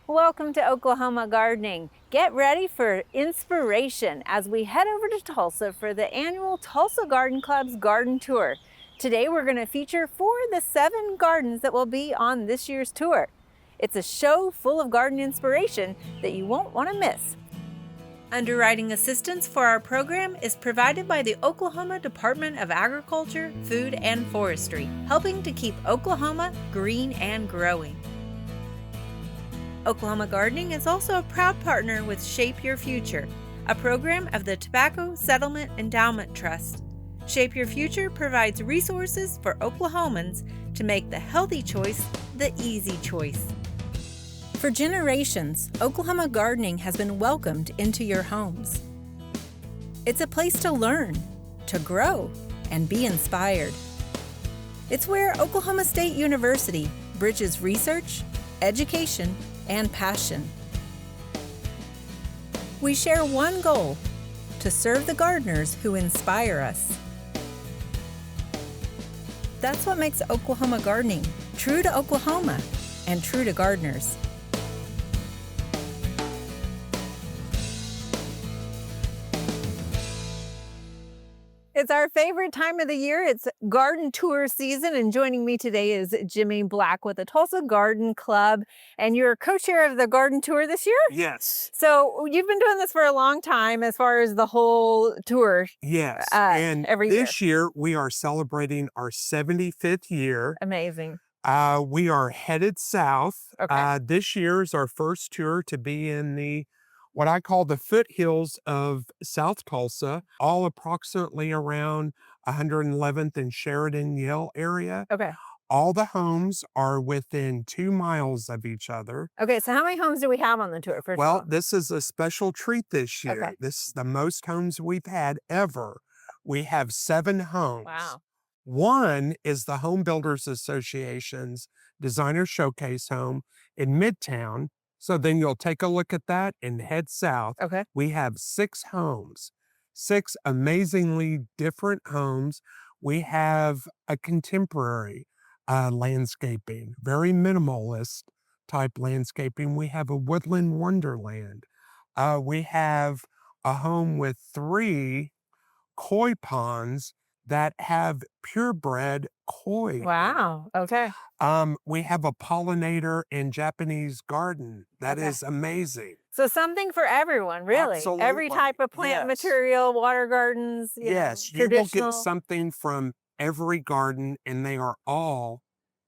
Welcome to Oklahoma Gardening. Get ready for inspiration as we head over to Tulsa for the annual Tulsa Garden Club's garden tour. Today we're going to feature 4 of the 7 gardens that will be on this year's tour. It's a show full of garden inspiration that you won't want to miss. Underwriting assistance for our program is provided by the Oklahoma Department of Agriculture, Food, and Forestry, helping to keep Oklahoma green and growing. Oklahoma Gardening is also a proud partner with Shape Your Future, a program of the Tobacco Settlement Endowment Trust. Shape Your Future provides resources for Oklahomans to make the healthy choice the easy choice. For generations, Oklahoma Gardening has been welcomed into your homes. It's a place to learn, to grow, and be inspired. It's where Oklahoma State University bridges research, education, and passion. We share one goal: to serve the gardeners who inspire us. That's what makes Oklahoma Gardening true to Oklahoma and true to gardeners. It's our favorite time of the year. It's garden tour season, and joining me today is Jimmy Black with the Tulsa Garden Club, and you're co-chair of the garden tour this year? Yes. So you've been doing this for a long time as far as the whole tour. Yes. And every this year we are celebrating our 75th year. Amazing. We are headed south. Okay. This year is our first tour to be in what I call the foothills of South Tulsa, all approximately around 111th and Sheridan Yale area. Okay. All the homes are within 2 miles of each other. Okay, so how many homes do we have on the tour? Well, this is a special treat this year. Okay. This is the most homes we've had ever. We have 7 homes. Wow. One is the Home Builders Association's Designer Showcase home in Midtown. So then you'll take a look at that and head south. Okay. We have 6 homes, 6 amazingly different homes. We have a contemporary landscaping, very minimalist type landscaping. We have a woodland wonderland. We have a home with 3 koi ponds that have purebred koi. Wow. Okay. We have a pollinator and Japanese garden. That is amazing. So something for everyone, really. Absolutely. Every type of plant Yes. material, water gardens. Yes, you will get something from every garden, and they are all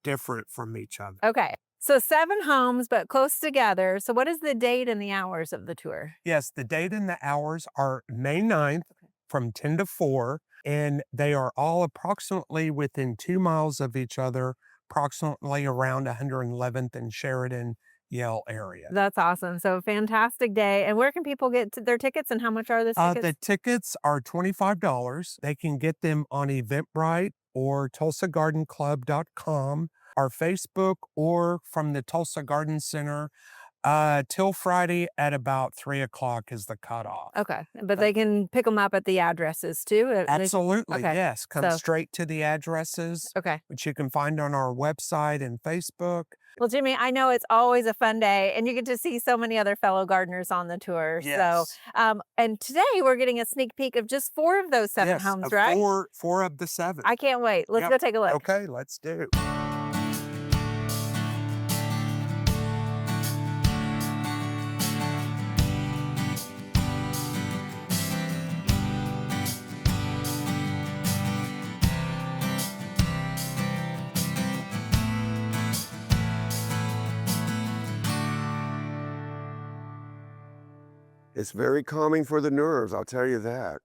different from each other. Okay. So 7 homes, but close together. So what is the date and the hours of the tour? Yes, the date and the hours are May 9th from 10 to 4, and they are all approximately within 2 miles of each other, approximately around 111th and Sheridan Yale area. That's awesome. So fantastic day. And where can people get their tickets, and how much are the tickets? The tickets are $25. They can get them on Eventbrite or TulsaGardenClub.com, our Facebook, or from the Tulsa Garden Center. Till Friday at about 3 o'clock is the cutoff. Okay. But they can pick them up at the addresses too? Absolutely, Okay. yes. Come straight to the addresses, Okay. which you can find on our website and Facebook. Well, Jimmy, I know it's always a fun day, and you get to see so many other fellow gardeners on the tour. Yes. So, and today we're getting a sneak peek of just 4 of those 7 homes, right? 4 of the 7. I can't wait. Let's go take a look. Okay, let's do. It's very calming for the nerves, I'll tell you that.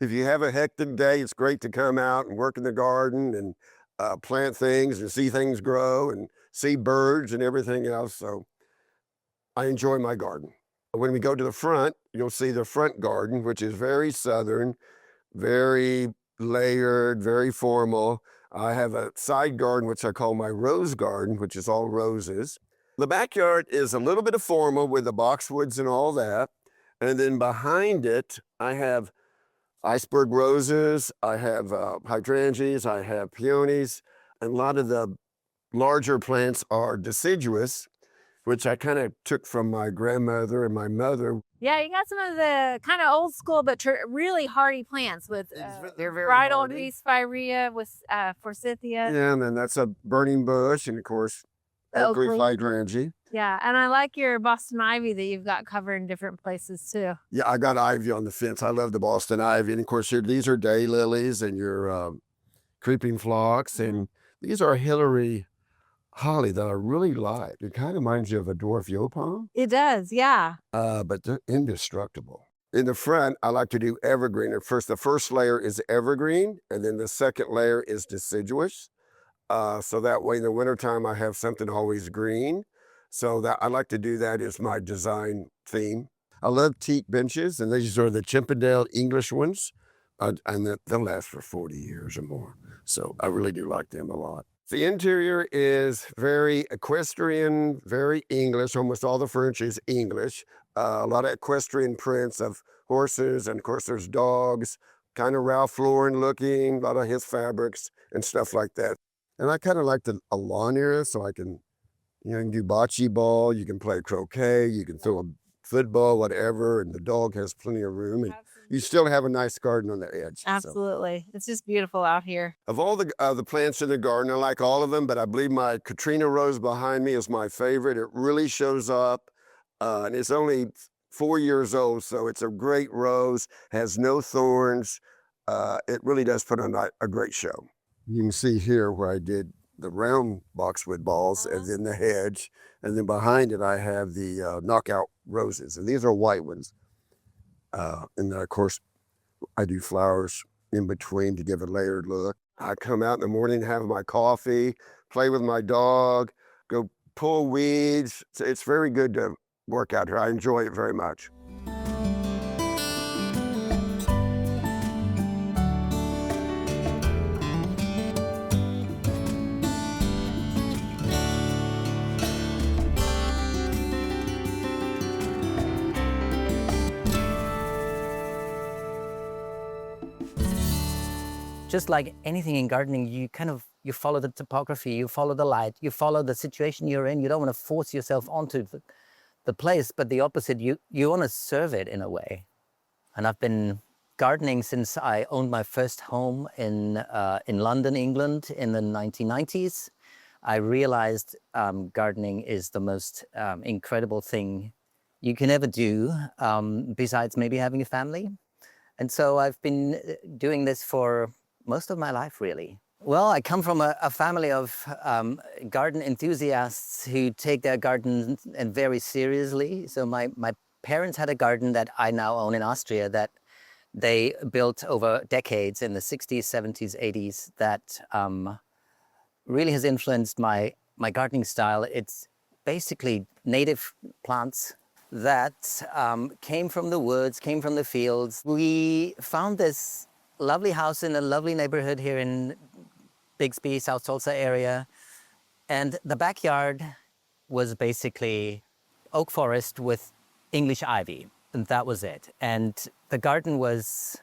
If you have a hectic day, it's great to come out and work in the garden and plant things and see things grow and see birds and everything else. So I enjoy my garden. When we go to the front, you'll see the front garden, which is very southern, very layered, very formal. I have a side garden, which I call my rose garden, which is all roses. The backyard is a little bit of formal with the boxwoods and all that. And then behind it, I have iceberg roses, I have hydrangeas, I have peonies, and a lot of the larger plants are deciduous, which I kind of took from my grandmother and my mother. Yeah, you got some of the kind of old school, but really hardy plants with They're very bridal hardy. wreath spirea with forsythia. Yeah, and then that's a burning bush, and of course, The oak leaf leaf. hydrangea. Yeah, and I like your Boston ivy that you've got covered in different places too. Yeah, I got ivy on the fence. I love the Boston ivy. And of course, these are daylilies and your creeping phlox. And these are Hillary holly that I really like. It kind of reminds you of a dwarf yopon. It does, yeah. But they're indestructible. In the front, I like to do evergreen. The first layer is evergreen, and then the second layer is deciduous. So that way in the wintertime, I have something always green. So that I like to do that as my design theme. I love teak benches, and these are the Chippendale English ones, and they'll last for 40 years or more. So I really do like them a lot. The interior is very equestrian, very English. Almost all the furniture is English. A lot of equestrian prints of horses, and of course there's dogs, kind of Ralph Lauren looking, a lot of his fabrics and stuff like that. And I kind of like a lawn area, so I can, you can do bocce ball, you can play croquet, you can throw a football, whatever, and the dog has plenty of room. And you still have a nice garden on the edge. Absolutely. So. It's just beautiful out here. Of all the plants in the garden, I like all of them, but I believe my Katrina rose behind me is my favorite. It really shows up, and it's only 4 years old, so it's a great rose, has no thorns. It really does put on a great show. You can see here where I did the round boxwood balls and then the hedge, and then behind it I have the knockout roses, and these are white ones. And then of course I do flowers in between to give a layered look. I come out in the morning, have my coffee, play with my dog, go pull weeds. It's very good to work out here. I enjoy it very much. Just like anything in gardening, you follow the topography, you follow the light, you follow the situation you're in. You don't want to force yourself onto the place, but the opposite, you want to serve it in a way. And I've been gardening since I owned my first home in London, England in the 1990s. I realized gardening is the most incredible thing you can ever do, besides maybe having a family. And so I've been doing this for most of my life, really. Well, I come from a family of garden enthusiasts who take their garden and very seriously. So my parents had a garden that I now own in Austria that they built over decades in the 60s, 70s, 80s that really has influenced my gardening style. It's basically native plants that came from the woods, came from the fields. We found this lovely house in a lovely neighborhood here in Bixby, South Tulsa area. And the backyard was basically oak forest with English ivy, and that was it. And the garden was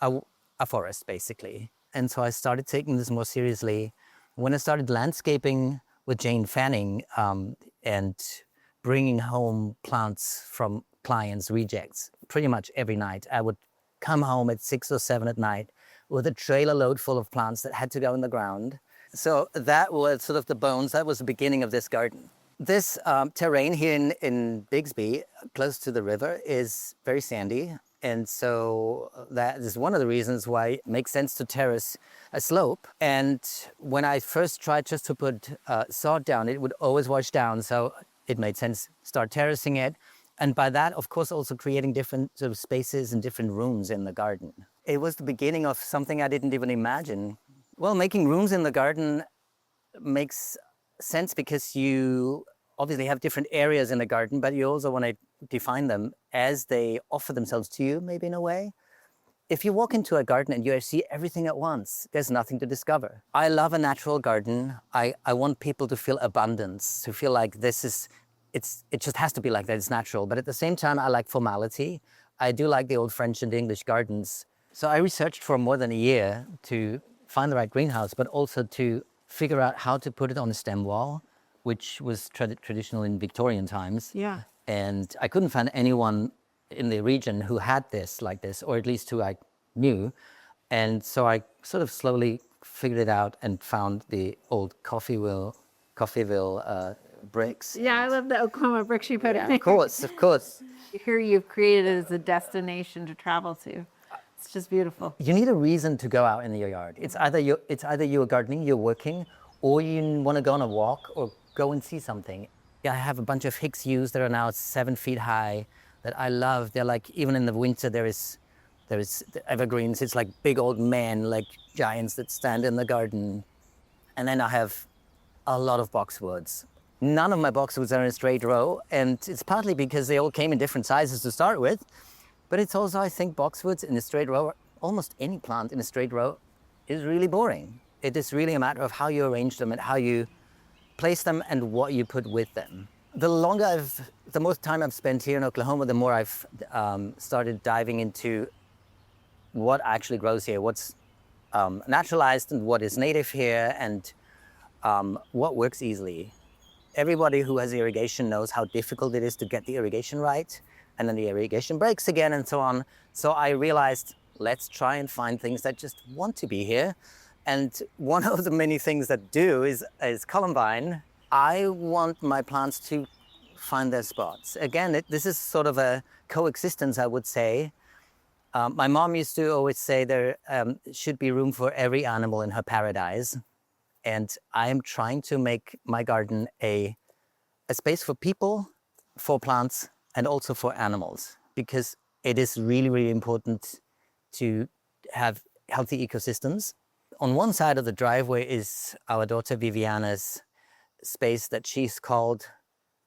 a forest, basically. And so I started taking this more seriously. When I started landscaping with Jane Fanning and bringing home plants from clients' rejects pretty much every night, I would come home at 6 or 7 at night with a trailer load full of plants that had to go in the ground. So that was sort of the bones, that was the beginning of this garden. This terrain here in Bixby, close to the river, is very sandy. And so that is one of the reasons why it makes sense to terrace a slope. And when I first tried just to put sod down, it would always wash down. So it made sense to start terracing it. And by that, of course, also creating different sort of spaces and different rooms in the garden. It was the beginning of something I didn't even imagine. Well, making rooms in the garden makes sense because you obviously have different areas in the garden, but you also want to define them as they offer themselves to you, maybe in a way. if you walk into a garden and you see everything at once, there's nothing to discover. I love a natural garden. I want people to feel abundance, to feel like it just has to be like that, it's natural. But at the same time, I like formality. I do like the old French and English gardens. So I researched for more than a year to find the right greenhouse, but also to figure out how to put it on a stem wall, which was traditional in Victorian times. Yeah. And I couldn't find anyone in the region who had this like this, or at least who I knew. And so I sort of slowly figured it out and found the old Coffeyville bricks. Yeah, I love the Oklahoma bricks you put in. Of course, of course. Here you've created it as a destination to travel to. It's just beautiful. You need a reason to go out in your yard. It's either you're gardening, you're working, or you want to go on a walk or go and see something. I have a bunch of Hicks yews that are now 7 feet high that I love. They're like, even in the winter, there is the evergreens. It's like big old men, like giants that stand in the garden. And then I have a lot of boxwoods. None of my boxwoods are in a straight row, and it's partly because they all came in different sizes to start with, but it's also, I think, boxwoods in a straight row, almost any plant in a straight row, is really boring. It is really a matter of how you arrange them and how you place them and what you put with them. The more time I've spent here in Oklahoma, the more I've started diving into what actually grows here, what's naturalized and what is native here, and what works easily. Everybody who has irrigation knows how difficult it is to get the irrigation right, and then the irrigation breaks again and so on. So I realized, let's try and find things that just want to be here. And one of the many things that do is columbine. I want my plants to find their spots. Again, this is sort of a coexistence, I would say. My mom used to always say there should be room for every animal in her paradise. And I am trying to make my garden a space for people, for plants, and also for animals, because it is really, really important to have healthy ecosystems. On one side of the driveway is our daughter Viviana's space that she's called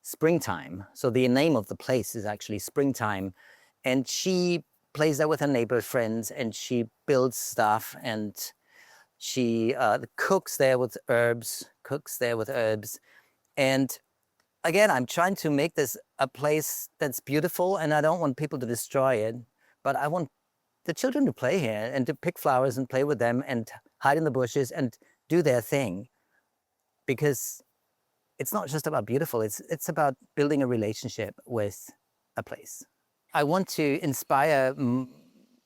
Springtime. So the name of the place is actually Springtime. And she plays there with her neighbor friends, and she builds stuff, and she cooks there with herbs. And again, I'm trying to make this a place that's beautiful, and I don't want people to destroy it, but I want the children to play here and to pick flowers and play with them and hide in the bushes and do their thing. Because it's not just about beautiful, it's about building a relationship with a place. I want to inspire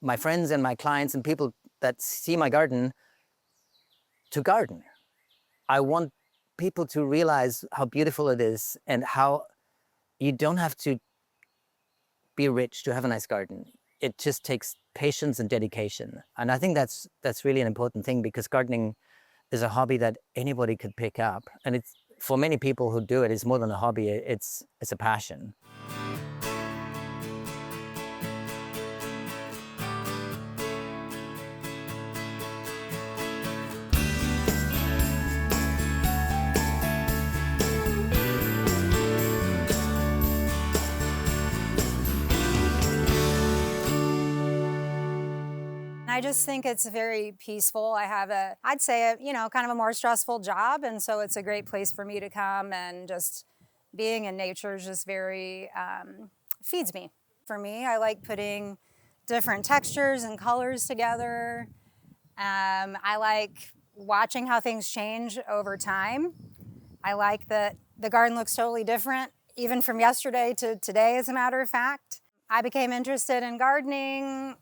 my friends and my clients and people that see my garden to garden. I want people to realize how beautiful it is and how you don't have to be rich to have a nice garden. It just takes patience and dedication. And I think that's really an important thing, because gardening is a hobby that anybody could pick up. And it's, for many people who do it, it's more than a hobby, it's a passion. I just think it's very peaceful. I have I'd say kind of a more stressful job. And so it's a great place for me to come, and just being in nature is just very, feeds me. For me, I like putting different textures and colors together. I like watching how things change over time. I like that the garden looks totally different, even from yesterday to today, as a matter of fact. I became interested in gardening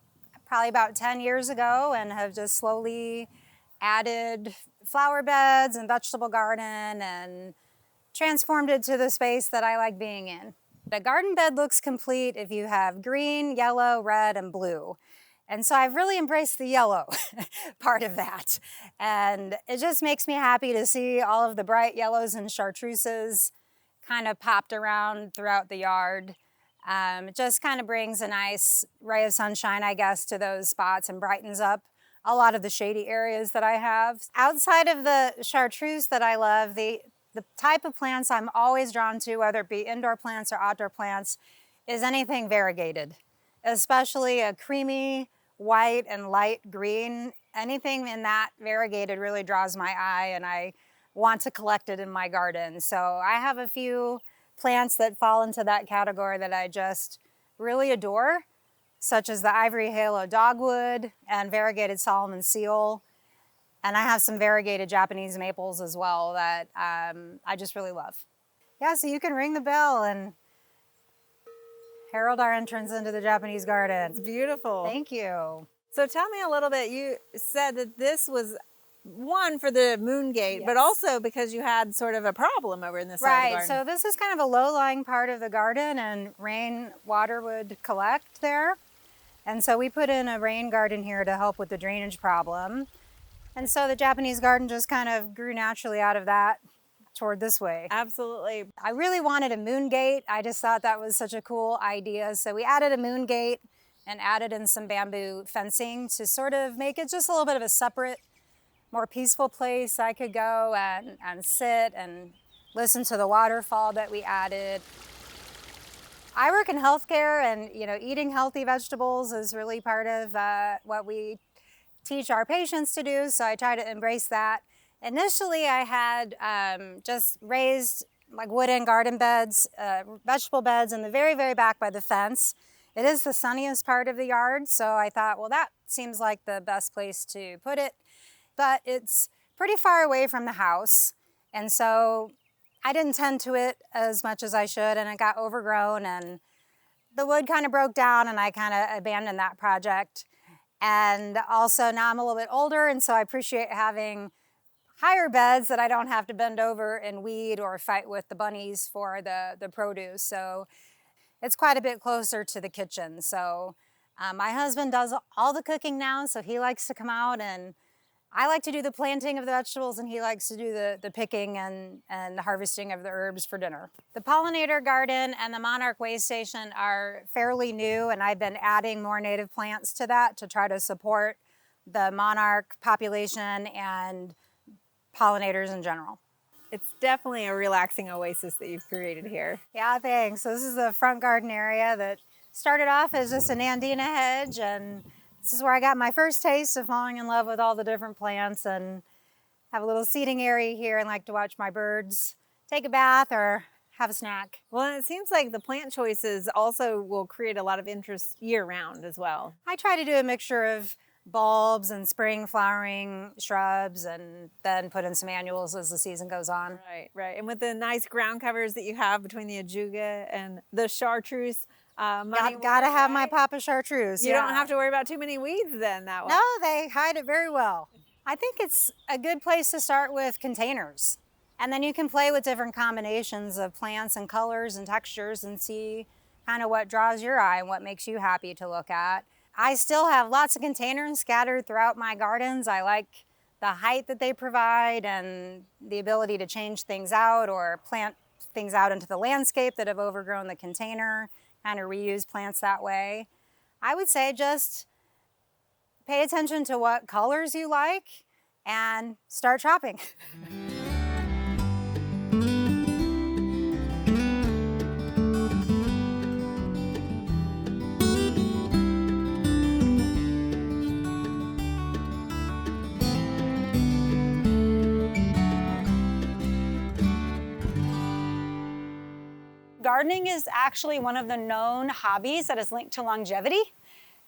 probably about 10 years ago, and have just slowly added flower beds and vegetable garden and transformed it to the space that I like being in. A garden bed looks complete if you have green, yellow, red, and blue. And so I've really embraced the yellow part of that. And it just makes me happy to see all of the bright yellows and chartreuses kind of popped around throughout the yard. It just kind of brings a nice ray of sunshine, I guess, to those spots, and brightens up a lot of the shady areas that I have. Outside of the chartreuse that I love, the type of plants I'm always drawn to, whether it be indoor plants or outdoor plants, is anything variegated, especially a creamy white and light green. Anything in that variegated really draws my eye, and I want to collect it in my garden. So I have a few plants that fall into that category that I just really adore, such as the ivory halo dogwood and variegated Solomon seal. And I have some variegated Japanese maples as well that I just really love. Yeah, so you can ring the bell and herald our entrance into the Japanese garden. It's beautiful. Thank you. So tell me a little bit, you said that this was one for the moon gate, but Yes. also because you had sort of a problem over in this side of the Right, garden. so this is kind of a low-lying part of the garden, and rain water would collect there. And so we put in a rain garden here to help with the drainage problem. And so the Japanese garden just kind of grew naturally out of that toward this way. Absolutely. I really wanted a moon gate. I just thought that was such a cool idea. So we added a moon gate and added in some bamboo fencing to sort of make it just a little bit of a separate, more peaceful place I could go and sit and listen to the waterfall that we added. I work in healthcare, and eating healthy vegetables is really part of what we teach our patients to do, so I try to embrace that. Initially, I had just raised like wooden garden beds, vegetable beds in the very, very back by the fence. It is the sunniest part of the yard, so I thought, well, that seems like the best place to put it. But it's pretty far away from the house, and so I didn't tend to it as much as I should, and it got overgrown, and the wood kind of broke down, and I kind of abandoned that project. And also now I'm a little bit older, and so I appreciate having higher beds that I don't have to bend over and weed or fight with the bunnies for the produce. So it's quite a bit closer to the kitchen. So my husband does all the cooking now, so he likes to come out, and I like to do the planting of the vegetables, and he likes to do the picking and the harvesting of the herbs for dinner. The pollinator garden and the monarch way station are fairly new, and I've been adding more native plants to that to try to support the monarch population and pollinators in general. It's definitely a relaxing oasis that you've created here. Yeah, thanks. So this is the front garden area that started off as just an Andina hedge, and this is where I got my first taste of falling in love with all the different plants, and have a little seating area here and like to watch my birds take a bath or have a snack. Well, it seems like the plant choices also will create a lot of interest year-round as well. I try to do a mixture of bulbs and spring flowering shrubs, and then put in some annuals as the season goes on. Right, right. And with the nice ground covers that you have between the ajuga and the chartreuse, Gotta have my Papa Chartreuse. You don't have to worry about too many weeds then that way. No, they hide it very well. I think it's a good place to start with containers. And then you can play with different combinations of plants and colors and textures and see kind of what draws your eye and what makes you happy to look at. I still have lots of containers scattered throughout my gardens. I like the height that they provide and the ability to change things out or plant things out into the landscape that have overgrown the container, kind of reuse plants that way. I would say just pay attention to what colors you like and start shopping. Gardening is actually one of the known hobbies that is linked to longevity.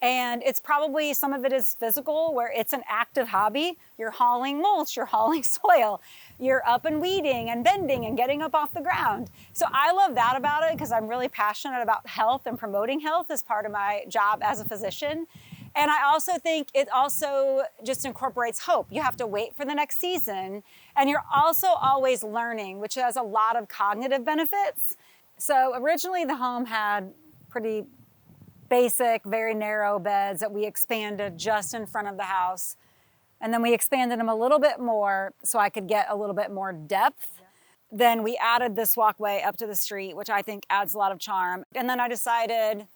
And it's probably, some of it is physical, where it's an active hobby. You're hauling mulch, you're hauling soil, you're up and weeding and bending and getting up off the ground. So I love that about it because I'm really passionate about health and promoting health as part of my job as a physician. And I also think it also just incorporates hope. You have to wait for the next season, and you're also always learning, which has a lot of cognitive benefits. So originally the home had pretty basic, very narrow beds that we expanded just in front of the house. And then we expanded them a little bit more so I could get a little bit more depth. Then we added this walkway up to the street, which I think adds a lot of charm. And then I decided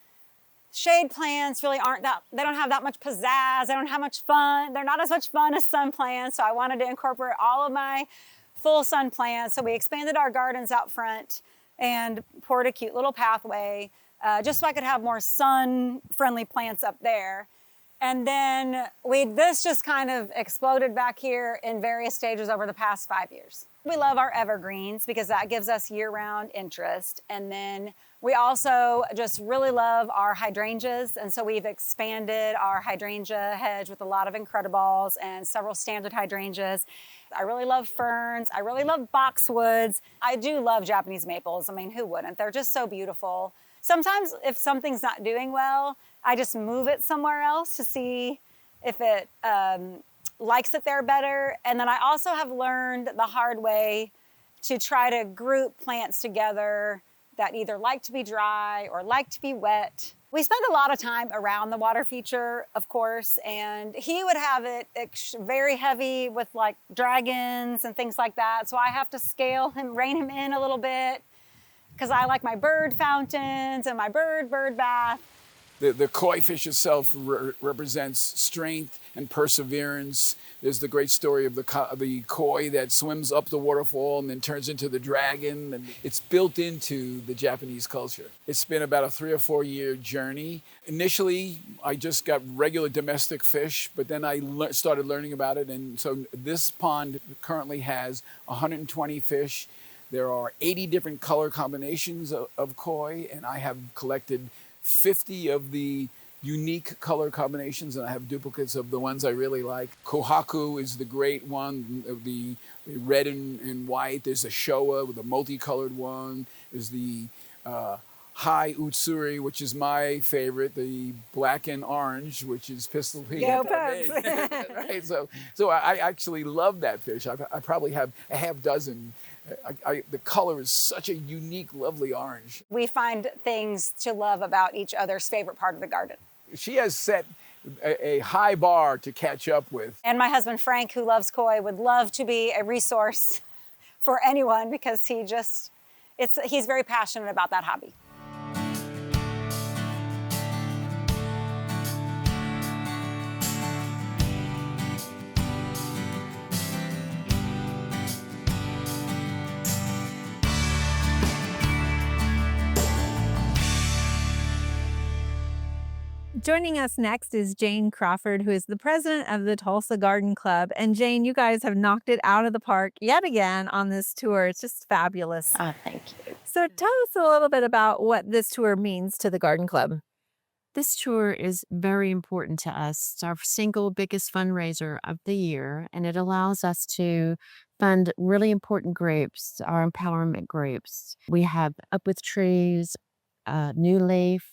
shade plants really they don't have that much pizzazz, they don't have much fun, they're not as much fun as sun plants. So I wanted to incorporate all of my full sun plants. So we expanded our gardens out front and poured a cute little pathway just so I could have more sun-friendly plants up there. And then this just kind of exploded back here in various stages over the past 5 years. We love our evergreens because that gives us year-round interest. And then we also just really love our hydrangeas. And so we've expanded our hydrangea hedge with a lot of incredibles and several standard hydrangeas. I really love ferns. I really love boxwoods. I do love Japanese maples. I mean, who wouldn't? They're just so beautiful. Sometimes if something's not doing well, I just move it somewhere else to see if it likes it there better. And then I also have learned the hard way to try to group plants together that either like to be dry or like to be wet. We spend a lot of time around the water feature, of course, and he would have it very heavy with like dragons and things like that. So I have to scale him, rein him in a little bit because I like my bird fountains and my bird bath. The koi fish itself represents strength and perseverance. There's the great story of the koi that swims up the waterfall and then turns into the dragon. And it's built into the Japanese culture. It's been about a 3 or 4 year journey. Initially, I just got regular domestic fish, but then I started learning about it. And so this pond currently has 120 fish. There are 80 different color combinations of koi, and I have collected 50 of the unique color combinations, and I have duplicates of the ones I really like. Kohaku is the great one, the red and white. There's the Showa with the multicolored one. There's the High Utsuri, which is my favorite, the black and orange, which is pistol pink. Go Pugs. Right? So I actually love that fish. I probably have a half dozen. The color is such a unique, lovely orange. We find things to love about each other's favorite part of the garden. She has set a high bar to catch up with. And my husband, Frank, who loves koi, would love to be a resource for anyone because he's very passionate about that hobby. Joining us next is Jane Crawford, who is the president of the Tulsa Garden Club. And Jane, you guys have knocked it out of the park yet again on this tour. It's just fabulous. Oh, thank you. So tell us a little bit about what this tour means to the Garden Club. This tour is very important to us. It's our single biggest fundraiser of the year, and it allows us to fund really important groups, our empowerment groups. We have Up With Trees, New Leaf,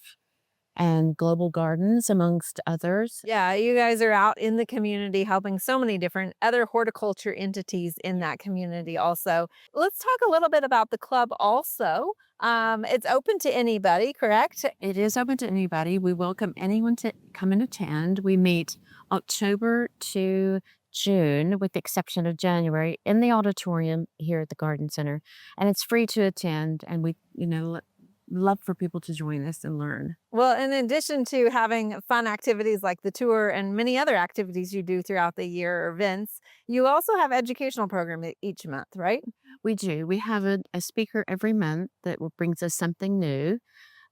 and Global Gardens, amongst others. Yeah, you guys are out in the community helping so many different other horticulture entities in that community also. Let's talk a little bit about the club also. It's open to anybody, correct? It is open to anybody. We welcome anyone to come and attend. We meet October to June, with the exception of January, in the auditorium here at the Garden Center. And it's free to attend, and we, love for people to join us and learn. Well, in addition to having fun activities like the tour and many other activities you do throughout the year or events, you also have educational programs each month, right? We do. We have a speaker every month that brings us something new,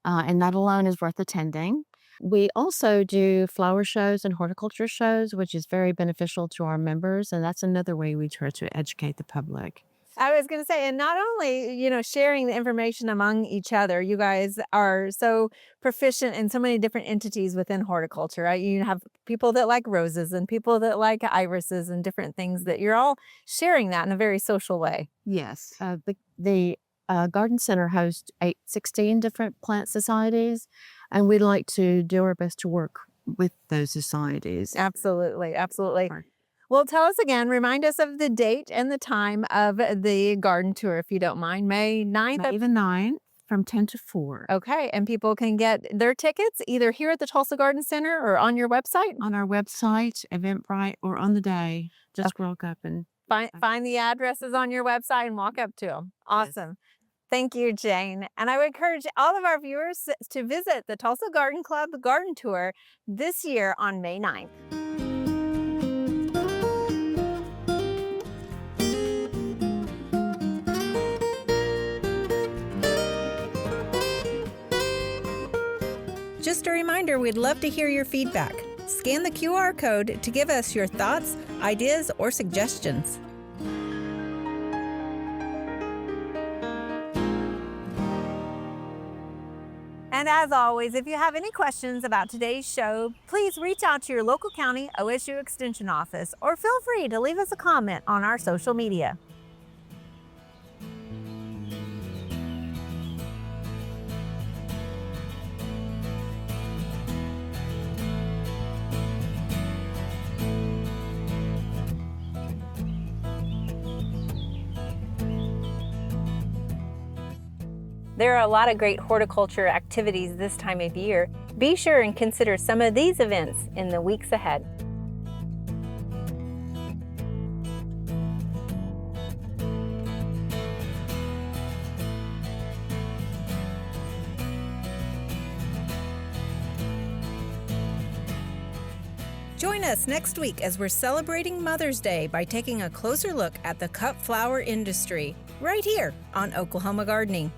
and that alone is worth attending. We also do flower shows and horticulture shows, which is very beneficial to our members, and that's another way we try to educate the public. I was going to say, and not only, sharing the information among each other, you guys are so proficient in so many different entities within horticulture, right? You have people that like roses and people that like irises and different things that you're all sharing that in a very social way. Yes. The Garden Center hosts 16 different plant societies, and we'd like to do our best to work with those societies. Absolutely. Absolutely. Well, tell us again, remind us of the date and the time of the garden tour, if you don't mind. May 9th? May the 9th from 10 to 4. Okay. And people can get their tickets either here at the Tulsa Garden Center or on your website? On our website, Eventbrite, or on the day. Just walk up and find the addresses on your website and walk up to them. Awesome. Yes. Thank you, Jane. And I would encourage all of our viewers to visit the Tulsa Garden Club Garden Tour this year on May 9th. Just a reminder, we'd love to hear your feedback. scan the QR code to give us your thoughts, ideas, or suggestions. And as always, if you have any questions about today's show, please reach out to your local county OSU Extension office or feel free to leave us a comment on our social media. There are a lot of great horticulture activities this time of year. Be sure and consider some of these events in the weeks ahead. Join us next week as we're celebrating Mother's Day by taking a closer look at the cut flower industry, right here on Oklahoma Gardening.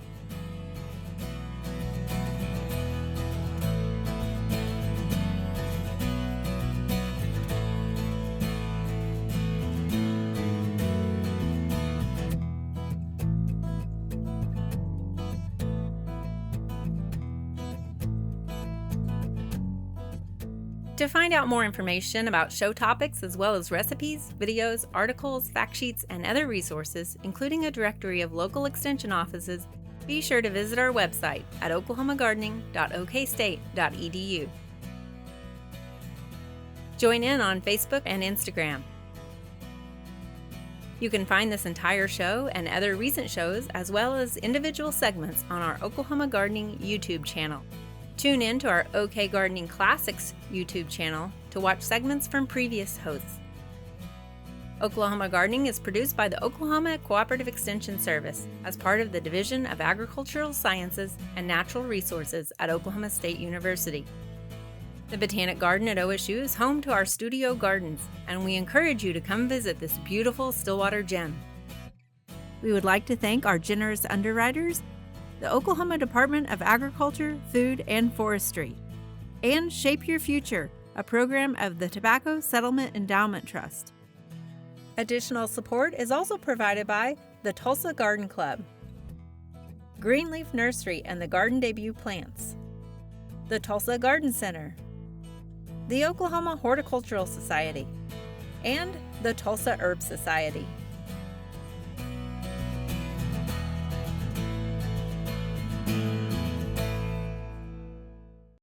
To find out more information about show topics as well as recipes, videos, articles, fact sheets, and other resources, including a directory of local extension offices, be sure to visit our website at oklahomagardening.okstate.edu. Join in on Facebook and Instagram. You can find this entire show and other recent shows as well as individual segments on our Oklahoma Gardening YouTube channel. Tune in to our OK Gardening Classics YouTube channel to watch segments from previous hosts. Oklahoma Gardening is produced by the Oklahoma Cooperative Extension Service as part of the Division of Agricultural Sciences and Natural Resources at Oklahoma State University. The Botanic Garden at OSU is home to our studio gardens, and we encourage you to come visit this beautiful Stillwater gem. We would like to thank our generous underwriters, the Oklahoma Department of Agriculture, Food, and Forestry, and Shape Your Future, a program of the Tobacco Settlement Endowment Trust. Additional support is also provided by the Tulsa Garden Club, Greenleaf Nursery and the Garden Debut Plants, the Tulsa Garden Center, the Oklahoma Horticultural Society, and the Tulsa Herb Society.